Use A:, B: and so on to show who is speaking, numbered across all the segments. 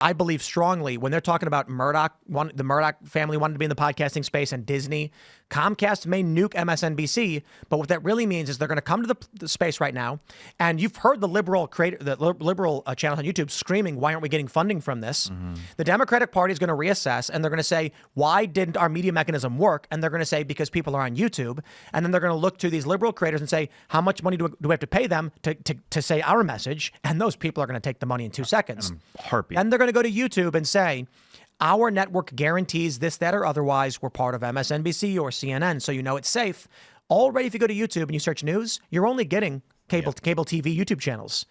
A: I believe strongly when they're talking about Murdoch, the Murdoch family wanted to be in the podcasting space, and Disney. Comcast may nuke MSNBC, but what that really means is they're going to come to the space right now, and you've heard the liberal channels on YouTube screaming, "Why aren't we getting funding from this?" Mm-hmm. The Democratic Party is going to reassess, and they're going to say, "Why didn't our media mechanism work?" And they're going to say, "Because people are on YouTube." And then they're going to look to these liberal creators and say, "How much money do we have to pay them to say our message?" And those people are going to take the money in 2 seconds. And they're going to go to YouTube and say, "Our network guarantees this, that, or otherwise. We're part of MSNBC or CNN, so you know it's safe." Already, if you go to YouTube and you search news, you're only getting cable TV YouTube channels.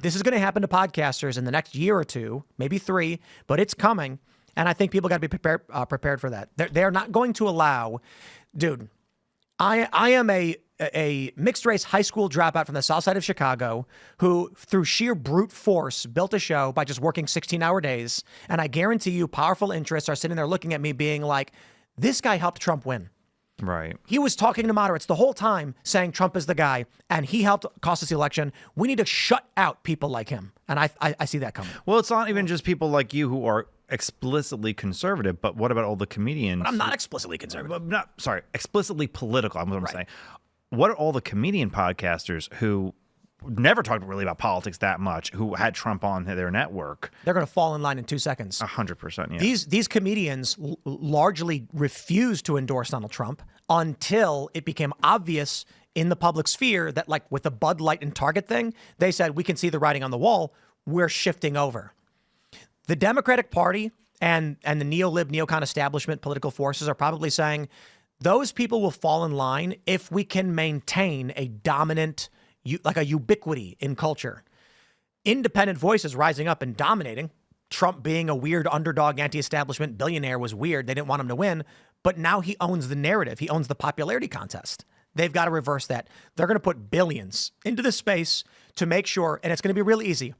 A: This is going to happen to podcasters in the next year or two, maybe 3, but it's coming. And I think people got to be prepared for that. They're not going to allow, dude. I am a mixed race high school dropout from the south side of Chicago who, through sheer brute force, built a show by just working 16-hour days. And I guarantee you powerful interests are sitting there looking at me being like, this guy helped Trump win.
B: Right.
A: He was talking to moderates the whole time saying Trump is the guy, and he helped cost us the election. We need to shut out people like him. And I see that coming.
B: Well, it's not even just people like you who are explicitly conservative, but what about all the comedians?
A: But I'm not explicitly conservative.
B: Explicitly political. I'm what I'm saying. What are all the comedian podcasters who never talked really about politics that much, who had Trump on their network?
A: They're going to fall in line in 2 seconds.
B: 100%. Yeah.
A: These comedians largely refused to endorse Donald Trump until it became obvious in the public sphere that, like with the Bud Light and Target thing, they said, we can see the writing on the wall. We're shifting over. The Democratic Party and the neocon establishment political forces are probably saying those people will fall in line if we can maintain a dominant, like a ubiquity in culture. Independent voices rising up and dominating. Trump being a weird underdog anti-establishment billionaire was weird. They didn't want him to win, but now he owns the narrative. He owns the popularity contest. They've got to reverse that. They're going to put billions into this space to make sure, and it's going to be real easy.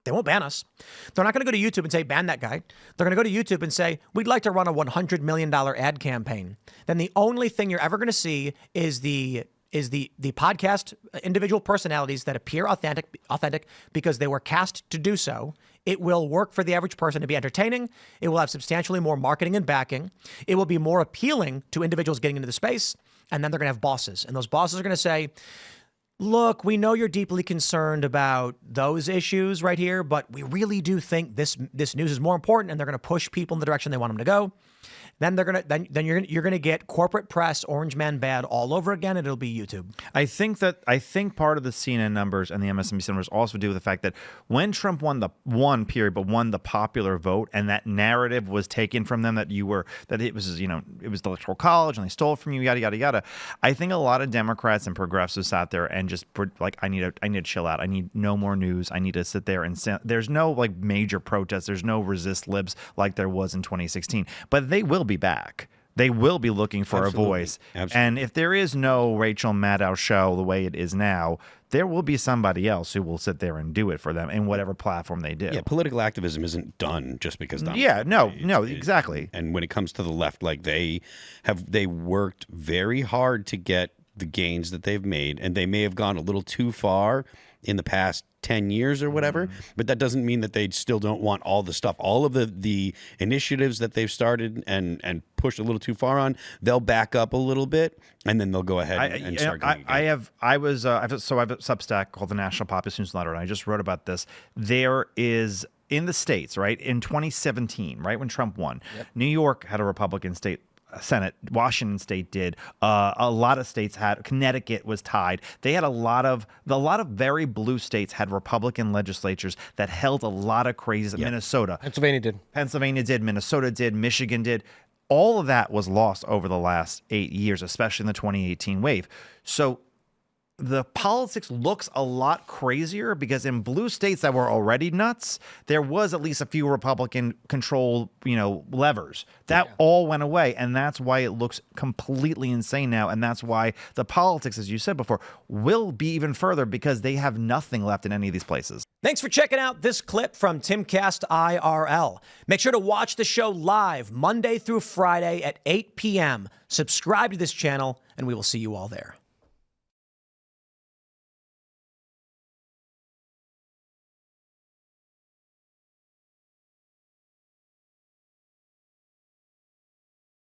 A: They won't ban us. They're not going to go to YouTube and say, ban that guy. They're going to go to YouTube and say, we'd like to run a $100 million ad campaign. Then the only thing you're ever going to see is the podcast individual personalities that appear authentic because they were cast to do so. It will work for the average person to be entertaining. It will have substantially more marketing and backing. It will be more appealing to individuals getting into the space. And then they're going to have bosses. And those bosses are going to say, look, we know you're deeply concerned about those issues right here, but we really do think this news is more important, and they're going to push people in the direction they want them to go. Then you're gonna get corporate press, Orange Man bad all over again, and it'll be YouTube.
B: I think part of the CNN numbers and the MSNBC numbers also do with the fact that when Trump won the popular vote, and that narrative was taken from them that it was the Electoral College and they stole it from you, yada yada yada. I think a lot of Democrats and progressives sat there and just like, I need to chill out. I need no more news. I need to sit there and there's no like major protests. There's no resist libs like there was in 2016, but they will be back. They will be looking for a voice. Absolutely. And if there is no Rachel Maddow show the way it is now, there will be somebody else who will sit there and do it for them in whatever platform they do.
C: Yeah, political activism isn't done just because Donald
B: Trump. Exactly.
C: And when it comes to the left, like they worked very hard to get the gains that they've made, and they may have gone a little too far in the past 10 years or whatever, but that doesn't mean that they still don't want all the stuff, all of the initiatives that they've started and pushed a little too far on. They'll back up a little bit, and then they'll go ahead and start going again. I have a Substack called the National Populist Newsletter, and I just wrote about this. There is in the states, right, in 2017, right when Trump won, New York had a Republican state Senate. Washington State did. A lot of states had. Connecticut was tied. They had a lot of very blue states had Republican legislatures that held a lot of crazy. Minnesota,
A: Pennsylvania did.
B: Minnesota did. Michigan did. All of that was lost over the last 8 years, especially in the 2018 wave. So the politics looks a lot crazier because in blue states that were already nuts, there was at least a few Republican control, levers that all went away. And that's why it looks completely insane now. And that's why the politics, as you said before, will be even further because they have nothing left in any of these places.
A: Thanks for checking out this clip from Timcast IRL. Make sure to watch the show live Monday through Friday at 8 p.m. Subscribe to this channel, and we will see you all there.